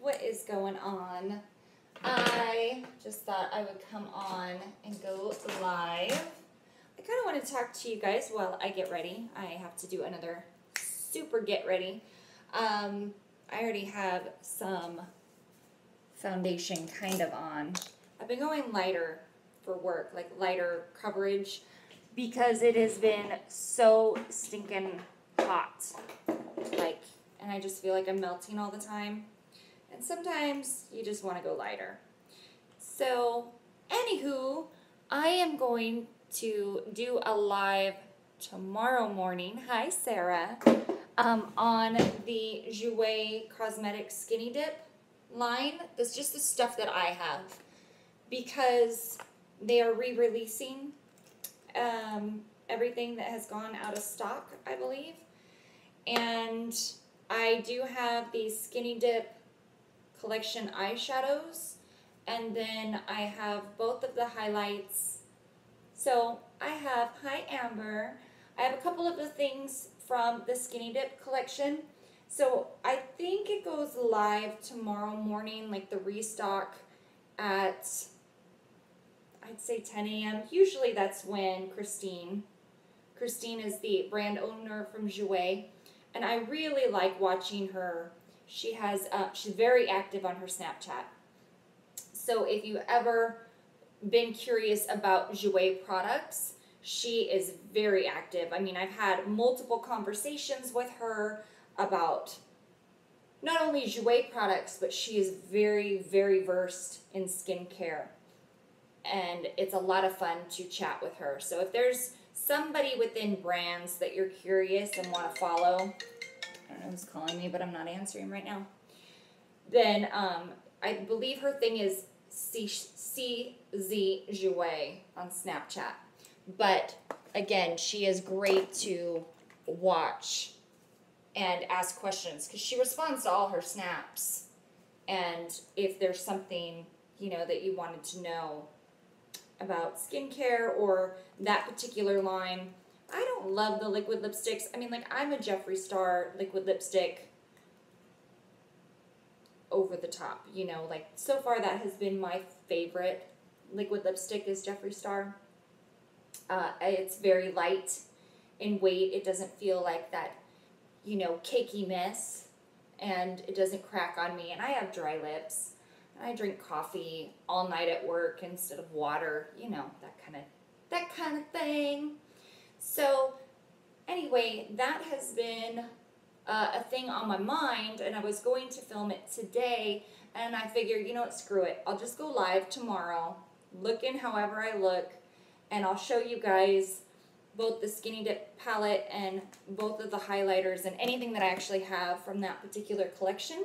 what is going on? I just thought I would come on and go live. I kind of want to talk to you guys while I get ready. I have to do another super get ready. I already have some foundation kind of on. I've been going lighter for work, like lighter coverage, because it has been so stinking hot. And I just feel like I'm melting all the time. And sometimes you just want to go lighter. So, anywho, I am going to do a live tomorrow morning. Hi, Sarah. On the Jouer Cosmetics Skinny Dip line. That's just the stuff that I have. Because they are re-releasing everything that has gone out of stock, I believe. And I do have the Skinny Dip collection eyeshadows, and then I have both of the highlights. So I have, hi Amber, I have a couple of the things from the Skinny Dip collection. So I think it goes live tomorrow morning, like the restock at, I'd say 10 a.m. Usually that's when Christine is the brand owner from Jouer. And I really like watching her. She's very active on her Snapchat. So if you ever been curious about Jouer products, she is very active. I mean, I've had multiple conversations with her about not only Jouer products, but she is very, very versed in skincare. And it's a lot of fun to chat with her. So if there's somebody within brands that you're curious and want to follow, I don't know who's calling me, but I'm not answering right now, then I believe her thing is CZ Jouer on Snapchat. But again, she is great to watch and ask questions because she responds to all her snaps. And if there's something, that you wanted to know about skincare or that particular line. I don't love the liquid lipsticks. I mean, I'm a Jeffree Star liquid lipstick over the top, so far that has been my favorite liquid lipstick is Jeffree Star. It's very light in weight. It doesn't feel like that, cakey mess, and it doesn't crack on me, and I have dry lips. I drink coffee all night at work instead of water, that kind of thing. So anyway, that has been a thing on my mind, and I was going to film it today, and I figured, screw it. I'll just go live tomorrow, looking however I look, and I'll show you guys both the Skinny Dip palette and both of the highlighters and anything that I actually have from that particular collection.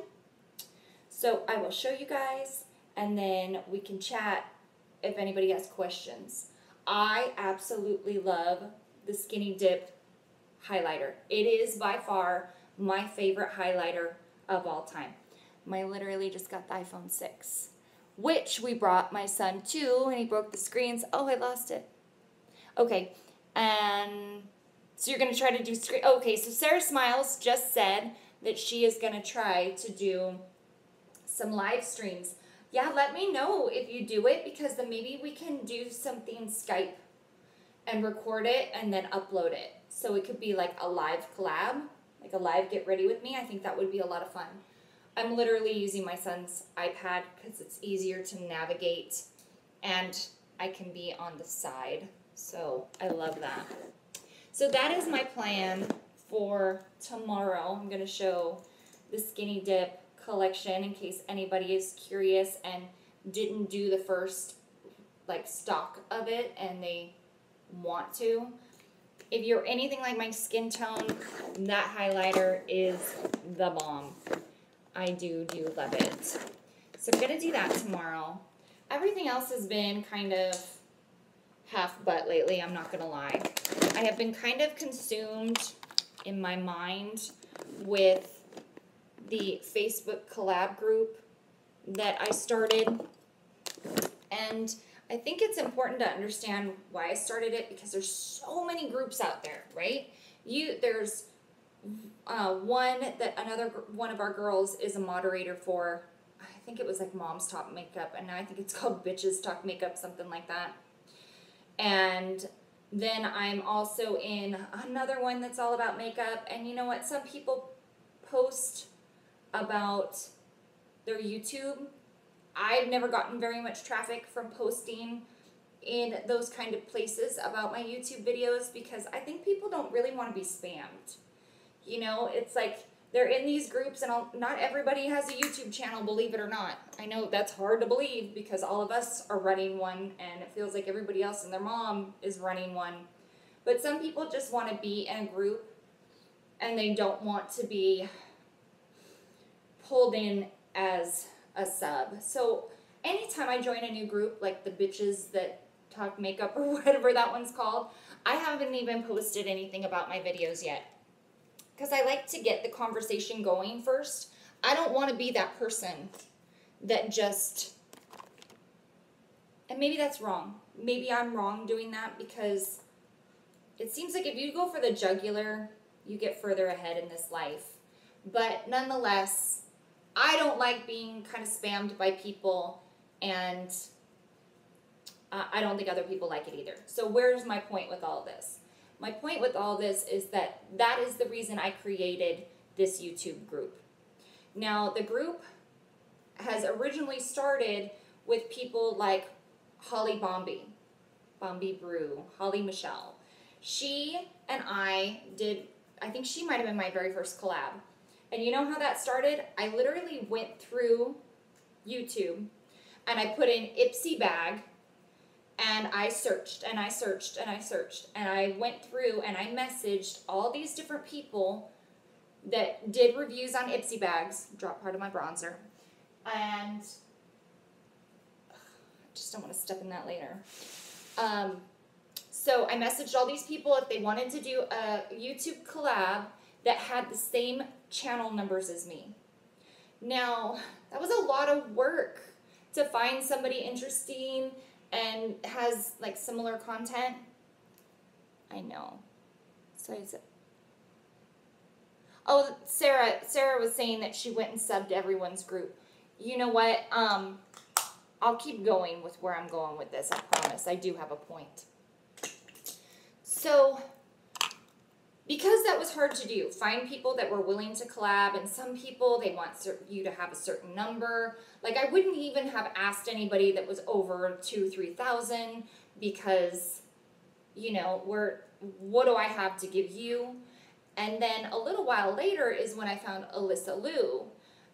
So I will show you guys, and then we can chat if anybody has questions. I absolutely love the Skinny Dip highlighter. It is by far my favorite highlighter of all time. I literally just got the iPhone 6, which we brought my son to, and he broke the screens. Oh, I lost it. Okay, and so you're going to try to do screen. Okay, so Sarah Smiles just said that she is going to try to do some live streams. Yeah, let me know if you do it, because then maybe we can do something Skype and record it and then upload it. So it could be like a live collab, like a live get ready with me. I think that would be a lot of fun. I'm literally using my son's iPad because it's easier to navigate and I can be on the side. So I love that. So that is my plan for tomorrow. I'm going to show the Skinny Dip collection in case anybody is curious and didn't do the first stock of it and they want to. If you're anything like my skin tone, that highlighter is the bomb. I do love it. So I'm gonna do that tomorrow. Everything else has been kind of half butt lately, I'm not gonna lie. I have been kind of consumed in my mind with the Facebook collab group that I started, and I think it's important to understand why I started it, because there's so many groups out there, right? There's one that one of our girls is a moderator for think it was like Moms Talk Makeup, and now I think it's called Bitches Talk Makeup, something like that. And then I'm also in another one that's all about makeup. And you know what? Some people post about their YouTube. I've never gotten very much traffic from posting in those kind of places about my YouTube videos because I think people don't really want to be spammed. You know, it's like they're in these groups and not everybody has a YouTube channel, believe it or not. I know that's hard to believe because all of us are running one and it feels like everybody else and their mom is running one. But some people just want to be in a group and they don't want to be pulled in as a sub. So anytime I join a new group, like the Bitches That Talk Makeup or whatever that one's called, I haven't even posted anything about my videos yet. Because I like to get the conversation going first. I don't want to be that person that just, and maybe that's wrong. Maybe I'm wrong doing that because it seems like if you go for the jugular, you get further ahead in this life. But nonetheless, I don't like being kind of spammed by people, and I don't think other people like it either. So where's my point with all this? My point with all this is that that is the reason I created this YouTube group. Now, the group has originally started with people like Holly Bombi Brew, Holly Michelle. She and I did, I think she might have been my very first collab. And you know how that started? I literally went through YouTube and I put in Ipsy bag. And I searched, and I searched, and I searched, and I went through and I messaged all these different people that did reviews on Ipsy bags, drop part of my bronzer, and I just don't want to step in that later. So I messaged all these people if they wanted to do a YouTube collab that had the same channel numbers as me. Now, that was a lot of work to find somebody interesting and has like similar content. I know. So I said, oh, Sarah was saying that she went and subbed everyone's group. You know what? I'll keep going with where I'm going with this. I promise. I do have a point. So, because that was hard to do, find people that were willing to collab, and some people, they want you to have a certain number. Like, I wouldn't even have asked anybody that was over 2,000-3,000 because, you know, what do I have to give you? And then a little while later is when I found Alyssa Liu,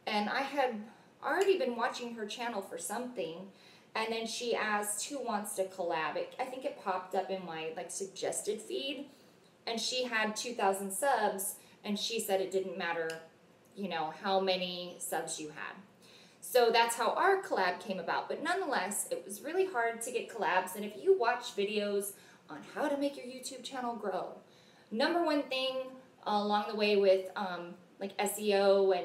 and I had already been watching her channel for something, and then she asked who wants to collab. I think it popped up in my, like, suggested feed. And she had 2,000 subs, and she said it didn't matter, you know, how many subs you had. So that's how our collab came about. But nonetheless, it was really hard to get collabs. And if you watch videos on how to make your YouTube channel grow, number one thing along the way with like SEO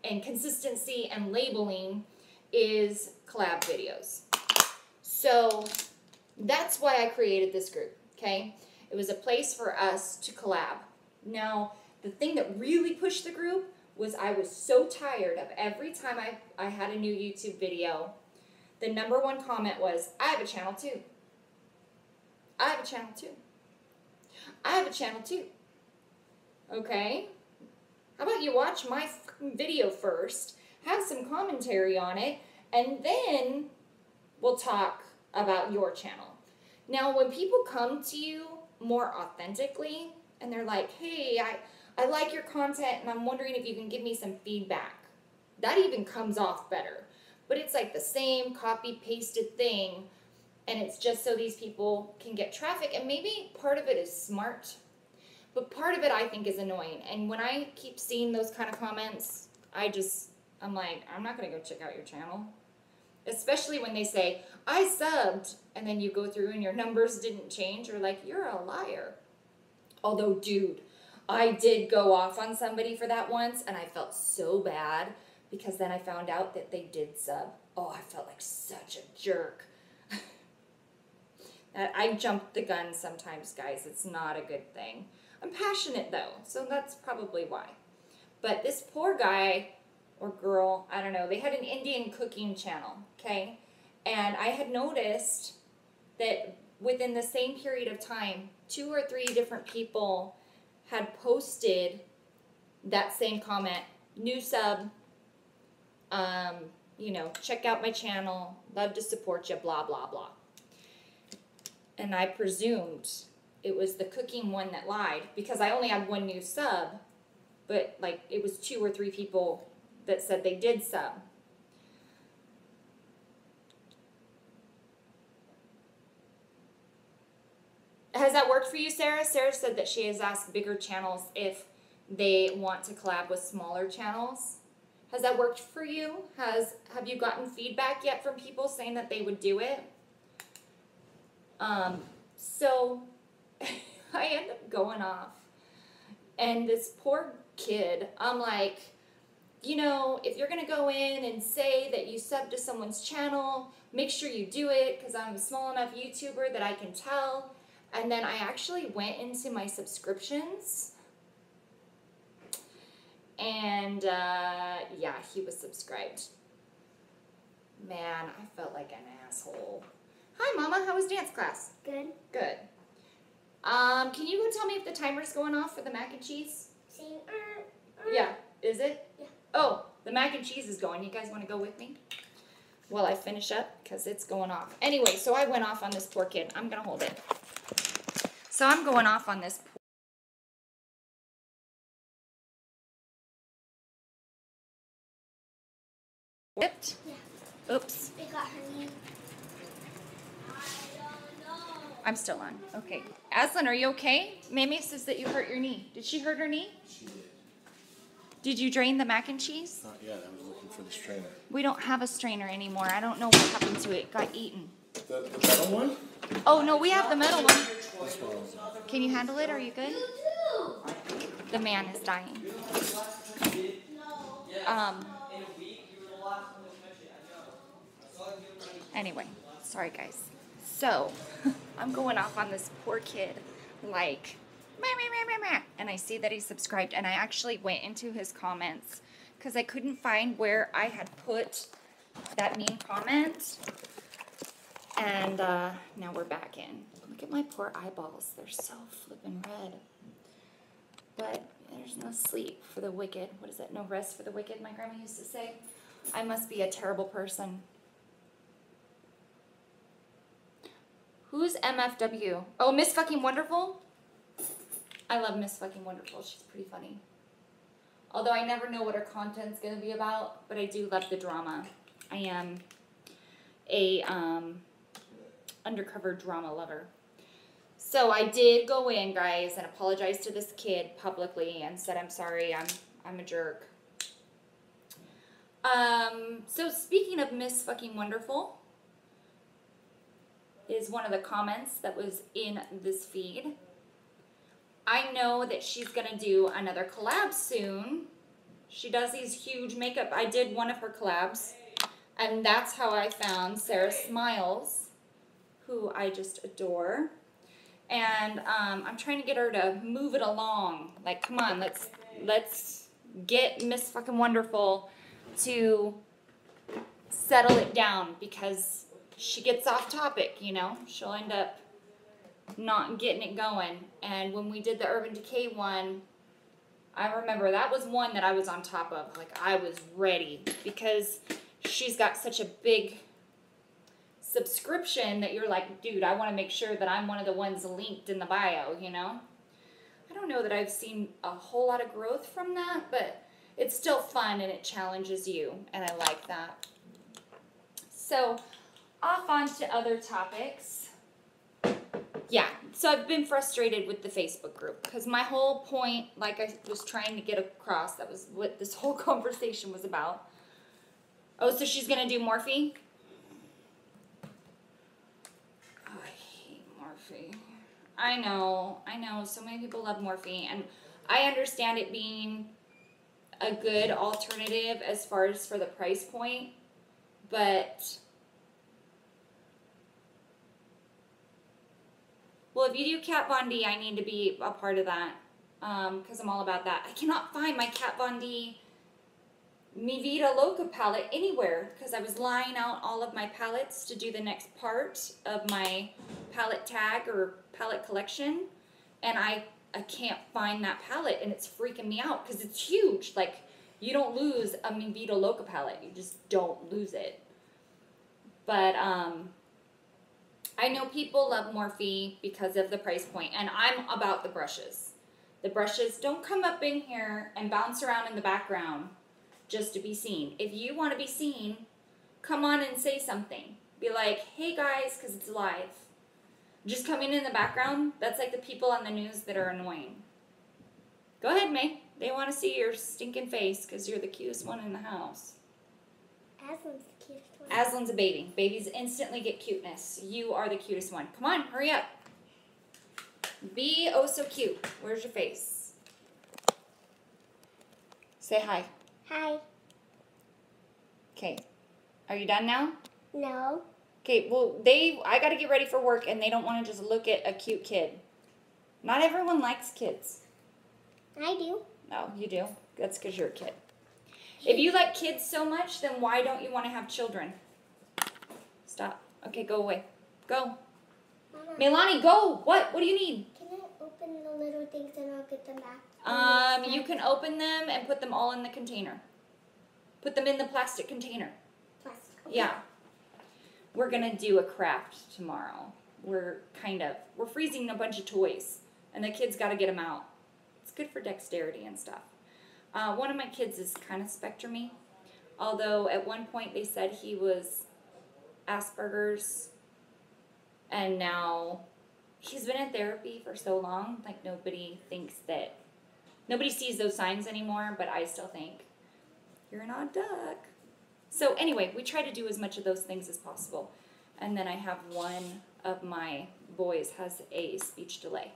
and consistency and labeling is collab videos. So that's why I created this group, okay? It was a place for us to collab. Now, the thing that really pushed the group was I was so tired of every time I had a new YouTube video, the number one comment was, I have a channel too. I have a channel too. I have a channel too. Okay? How about you watch my video first, have some commentary on it, and then we'll talk about your channel. Now, when people come to you more authentically, and they're like, hey, I like your content, and I'm wondering if you can give me some feedback. That even comes off better. But it's like the same copy-pasted thing, and it's just so these people can get traffic, and maybe part of it is smart, but part of it I think is annoying. And when I keep seeing those kind of comments, I'm like, I'm not going to go check out your channel. Especially when they say, I subbed, and then you go through and your numbers didn't change, or like, you're a liar. Although, dude, I did go off on somebody for that once, and I felt so bad, because then I found out that they did sub. Oh, I felt like such a jerk. I jumped the gun sometimes, guys. It's not a good thing. I'm passionate, though, so that's probably why. But this poor guy, or girl, I don't know. They had an Indian cooking channel, okay? And I had noticed that within the same period of time, 2 or 3 different people had posted that same comment, new sub, you know, check out my channel, love to support you, blah, blah, blah. And I presumed it was the cooking one that lied because I only had 1 new sub, but like it was 2 or 3 people that said they did sub. Has that worked for you, Sarah? Sarah said that she has asked bigger channels if they want to collab with smaller channels. Has that worked for you? Have you gotten feedback yet from people saying that they would do it? So I end up going off, and this poor kid, I'm like, you know, if you're gonna go in and say that you sub to someone's channel, make sure you do it, because I'm a small enough YouTuber that I can tell. And then I actually went into my subscriptions, and yeah, he was subscribed. Man, I felt like an asshole. Hi, Mama. How was dance class? Good. Good. Can you go tell me if the timer's going off for the mac and cheese? Saying, Yeah. Is it? Yeah. Oh, the mac and cheese is going. You guys want to go with me? While I finish up, because it's going off. Anyway, so I went off on this poor kid. I'm going to hold it. So I'm going off on this whipped. Yeah. Oops. They got her knee. I'm still on. Okay. Aslan, are you okay? Mamie says that you hurt your knee. Did she hurt her knee? She did. Did you drain the mac and cheese? Not yet. I was looking for the strainer. We don't have a strainer anymore. I don't know what happened to it. It got eaten. The metal one? Oh, no, we have the metal one. This one was Can you handle it? Are you good? The man is dying. Anyway, sorry guys. So, I'm going off on this poor kid, like, meh, meh, meh, meh, meh. And I see that he subscribed, and I actually went into his comments because I couldn't find where I had put that mean comment. And now we're back in. Look at my poor eyeballs. They're so flippin' red. But there's no sleep for the wicked. What is it? No rest for the wicked, my grandma used to say. I must be a terrible person. Who's MFW? Oh, Miss Fucking Wonderful? I love Miss Fucking Wonderful. She's pretty funny. Although I never know what her content's going to be about, but I do love the drama. I am a undercover drama lover. So I did go in, guys, and apologize to this kid publicly and said I'm sorry, I'm a jerk. So speaking of Miss Fucking Wonderful, is one of the comments that was in this feed. I know that she's gonna do another collab soon. She does these huge makeup. I did one of her collabs, and that's how I found Sarah Smiles, who I just adore. And I'm trying to get her to move it along. Like, come on, let's get Miss Fucking Wonderful to settle it down, because she gets off topic, you know? She'll end up not getting it going. And when we did the Urban Decay one, I remember that was one that I was on top of. Like, I was ready, because she's got such a big subscription that you're like, dude, I want to make sure that I'm one of the ones linked in the bio, you know? I don't know that I've seen a whole lot of growth from that, but it's still fun and it challenges you, and I like that. So, off on to other topics. Yeah, so I've been frustrated with the Facebook group, because my whole point, like I was trying to get across, that was what this whole conversation was about. Oh, so she's going to do Morphe? Oh, I hate Morphe. I know, so many people love Morphe, and I understand it being a good alternative as far as for the price point, but well, if you do Kat Von D, I need to be a part of that, because I'm all about that. I cannot find my Kat Von D Mi Vida Loca palette anywhere because I was lying out all of my palettes to do the next part of my palette tag or palette collection, and I can't find that palette, and it's freaking me out because it's huge. Like, you don't lose a Mi Vida Loca palette. You just don't lose it. But I know people love Morphe because of the price point, and I'm about the brushes. The brushes don't come up in here and bounce around in the background just to be seen. If you want to be seen, come on and say something. Be like, hey guys, because it's live. Just coming in the background, that's like the people on the news that are annoying. Go ahead, May. They want to see your stinking face because you're the cutest one in the house. Aslan's the cutest one. Aslan's a baby. Babies instantly get cuteness. You are the cutest one. Come on, hurry up. Be oh so cute. Where's your face? Say hi. Hi. Okay. Are you done now? No. Okay, well, I got to get ready for work, and they don't want to just look at a cute kid. Not everyone likes kids. I do. No, you do. That's because you're a kid. If you like kids so much, then why don't you want to have children? Stop. Okay, go away. Go. Mama, Melanie, go. What? What do you need? can I open the little things and I'll get them back? You can open them and put them all in the container. Put them in the plastic container. Plastic. Okay. Yeah. We're going to do a craft tomorrow. We're freezing a bunch of toys, and the kids got to get them out. It's good for dexterity and stuff. One of my kids is kind of spectrum-y, although at one point they said he was Asperger's, and now he's been in therapy for so long, like nobody sees those signs anymore, but I still think, you're an odd duck. So anyway, we try to do as much of those things as possible. And then I have one of my boys has a speech delay.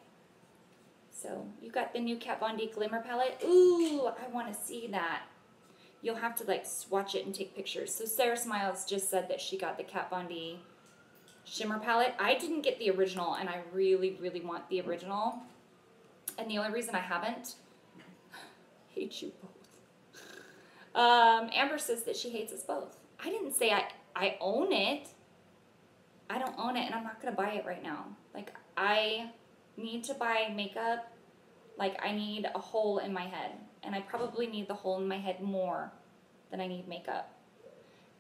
So you got the new Kat Von D Glimmer palette. Ooh, I want to see that. You'll have to like swatch it and take pictures. So Sarah Smiles just said that she got the Kat Von D shimmer palette. I didn't get the original, and I really, really want the original. And the only reason I haven't, hate you both. Amber says that she hates us both. I didn't say I own it. I don't own it, and I'm not going to buy it right now. Like, I need to buy makeup. Like, I need a hole in my head. And I probably need the hole in my head more than I need makeup.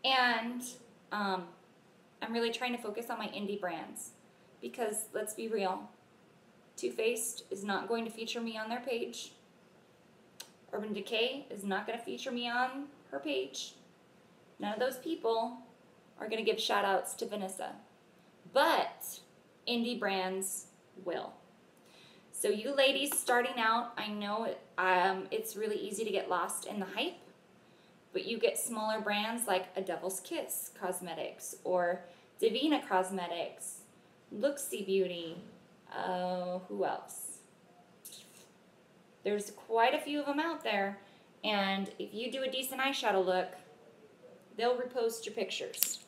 And I'm really trying to focus on my indie brands. Because, let's be real, Too Faced is not going to feature me on their page. Urban Decay is not going to feature me on her page. None of those people are going to give shout outs to Vanessa. But indie brands will. So you ladies starting out, I know it's really easy to get lost in the hype. But you get smaller brands like A Devil's Kiss Cosmetics or Divina Cosmetics, Looksy Beauty, who else? There's quite a few of them out there, and if you do a decent eyeshadow look, they'll repost your pictures,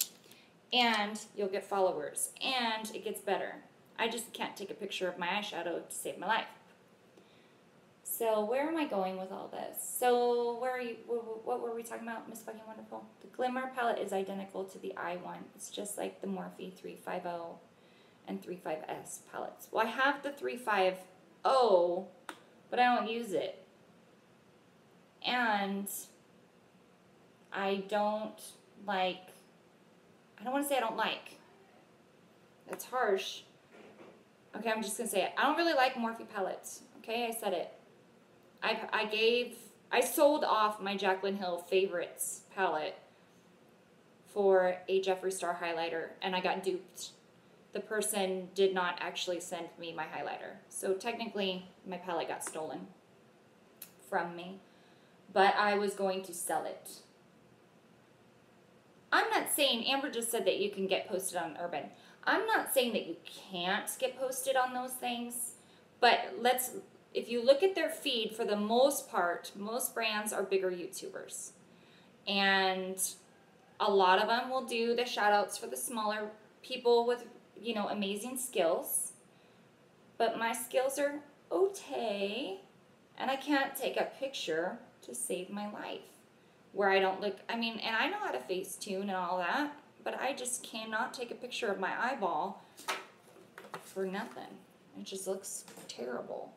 and you'll get followers, and it gets better. I just can't take a picture of my eyeshadow to save my life. So where am I going with all this? So what were we talking about, Miss Fucking Wonderful? The Glimmer palette is identical to the eye one. It's just like the Morphe 350 and 35S palettes. Well, I have the 350, but I don't use it. And I don't want to say I don't like. That's harsh. Okay, I'm just going to say it. I don't really like Morphe palettes. Okay, I said it. I sold off my Jaclyn Hill Favorites palette for a Jeffree Star highlighter, and I got duped. The person did not actually send me my highlighter. So technically, my palette got stolen from me. But I was going to sell it. I'm not saying, Amber just said that you can get posted on Urban. I'm not saying that you can't get posted on those things. But if you look at their feed, for the most part, most brands are bigger YouTubers. And a lot of them will do the shout outs for the smaller people with amazing skills, but my skills are okay, and I can't take a picture to save my life where I don't look, I mean, and I know how to Facetune and all that, but I just cannot take a picture of my eyeball for nothing. It just looks terrible.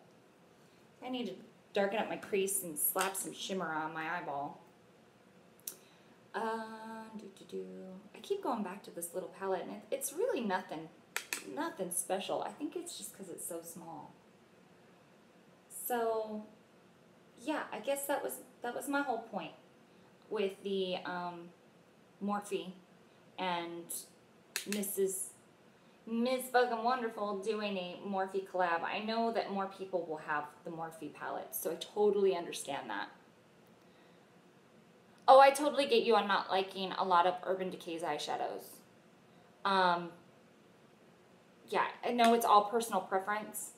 I need to darken up my crease and slap some shimmer on my eyeball. I keep going back to this little palette, and it's really nothing special. I think it's just because it's so small. So, yeah, I guess that was my whole point with the Morphe and Ms. Fucking Wonderful doing a Morphe collab. I know that more people will have the Morphe palette, so I totally understand that. Oh, I totally get you on not liking a lot of Urban Decay's eyeshadows. Yeah, I know it's all personal preference.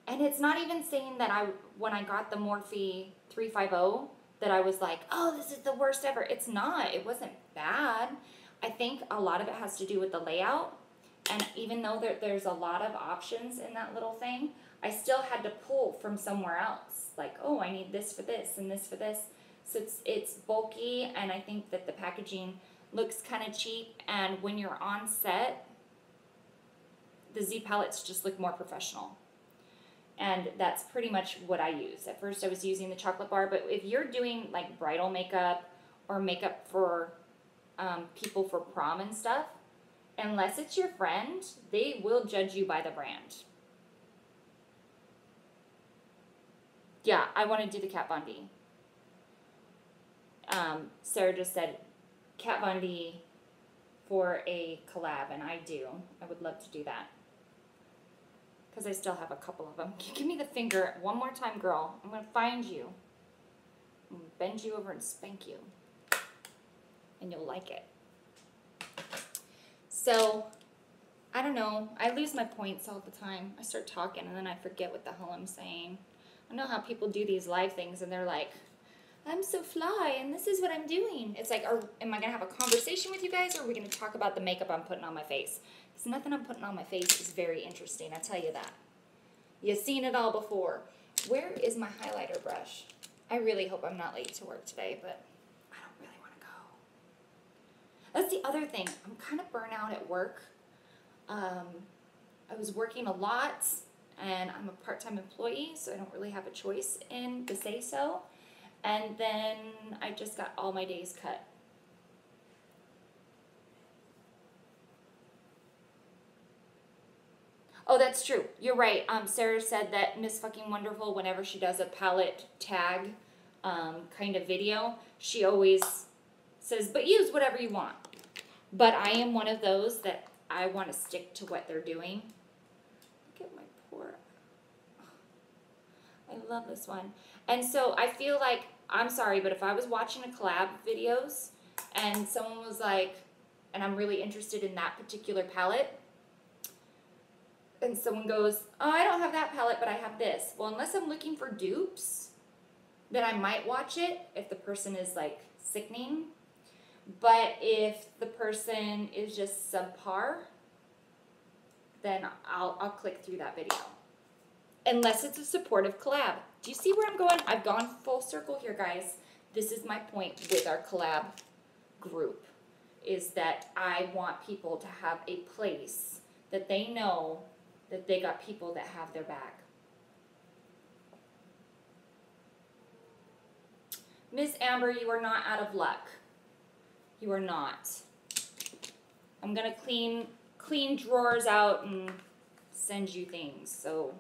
And it's not even saying that when I got the Morphe 350, that I was like, oh, this is the worst ever. It's not. It wasn't bad. I think a lot of it has to do with the layout. And even though there's a lot of options in that little thing, I still had to pull from somewhere else. Like, oh, I need this for this and this for this. So it's bulky, and I think that the packaging looks kind of cheap. And when you're on set, the Z palettes just look more professional. And that's pretty much what I use. At first I was using the chocolate bar, but if you're doing like bridal makeup or makeup for people for prom and stuff, unless it's your friend, they will judge you by the brand. Yeah, I want to do the Kat Von D. Sarah just said Kat Von D for a collab, and I do. I would love to do that. Because I still have a couple of them. Give me the finger one more time, girl. I'm going to find you. I'm going to bend you over and spank you. And you'll like it. So, I don't know. I lose my points all the time. I start talking and then I forget what the hell I'm saying. I know how people do these live things and they're like, I'm so fly and this is what I'm doing. It's like, am I going to have a conversation with you guys, or are we going to talk about the makeup I'm putting on my face? Because nothing I'm putting on my face is very interesting, I tell you that. You've seen it all before. Where is my highlighter brush? I really hope I'm not late to work today, but I don't really want to go. That's the other thing. I'm kind of burnt out at work. I was working a lot, and I'm a part-time employee, so I don't really have a choice in the say-so. And then I just got all my days cut. Oh, that's true. You're right. Sarah said that Miss Fucking Wonderful, whenever she does a palette tag kind of video, she always says, but use whatever you want. But I am one of those that I want to stick to what they're doing. Look at my poor... I love this one. And so I feel like, I'm sorry, but if I was watching a collab videos and someone was like, and I'm really interested in that particular palette, and someone goes, oh, I don't have that palette, but I have this. Well, unless I'm looking for dupes, then I might watch it if the person is like sickening. But if the person is just subpar, then I'll click through that video. Unless it's a supportive collab. Do you see where I'm going? I've gone full circle here, guys. This is my point with our collab group, is that I want people to have a place that they know that they got people that have their back. Miss Amber, you are not out of luck. You are not. I'm gonna clean drawers out and send you things, so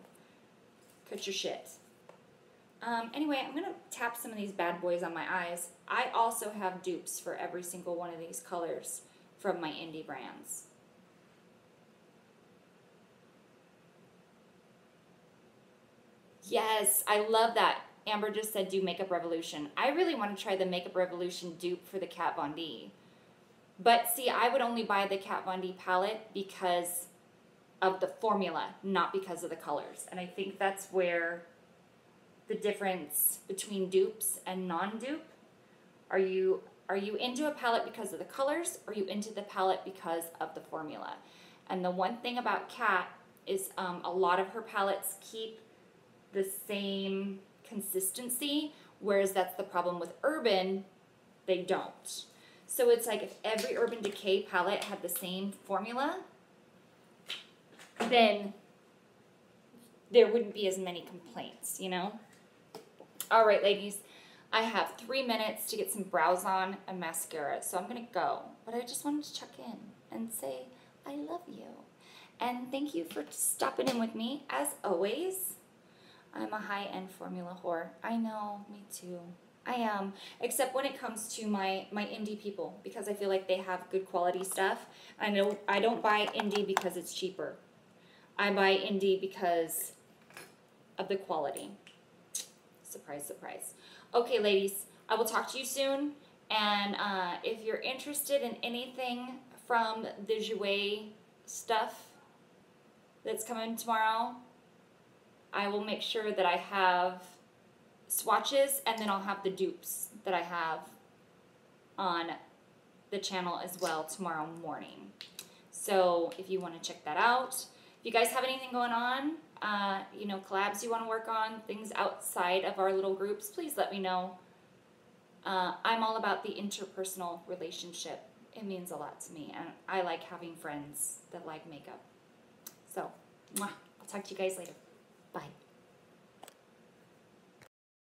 cut your shit. Anyway, I'm gonna tap some of these bad boys on my eyes. I also have dupes for every single one of these colors from my indie brands. Yes, I love that. Amber just said do Makeup Revolution. I really want to try the Makeup Revolution dupe for the Kat Von D. But see, I would only buy the Kat Von D palette because of the formula, not because of the colors. And I think that's where the difference between dupes and non-dupe. Are you into a palette because of the colors, or are you into the palette because of the formula? And the one thing about Kat is a lot of her palettes keep the same consistency, whereas that's the problem with Urban, they don't. So it's like if every Urban Decay palette had the same formula, then there wouldn't be as many complaints, you know? All right, ladies, I have 3 minutes to get some brows on and mascara, so I'm gonna go. But I just wanted to check in and say I love you. And thank you for stopping in with me. As always, I'm a high-end formula whore. I know, me too. I am, except when it comes to my indie people, because I feel like they have good quality stuff. I know I don't buy indie because it's cheaper. I buy indie because of the quality. Surprise, surprise. Okay, ladies, I will talk to you soon. And if you're interested in anything from the Jouer stuff that's coming tomorrow, I will make sure that I have swatches, and then I'll have the dupes that I have on the channel as well tomorrow morning. So if you want to check that out, if you guys have anything going on, you know, collabs you want to work on, things outside of our little groups, please let me know. I'm all about the interpersonal relationship. It means a lot to me, and I like having friends that like makeup. So, mwah, I'll talk to you guys later. Bye.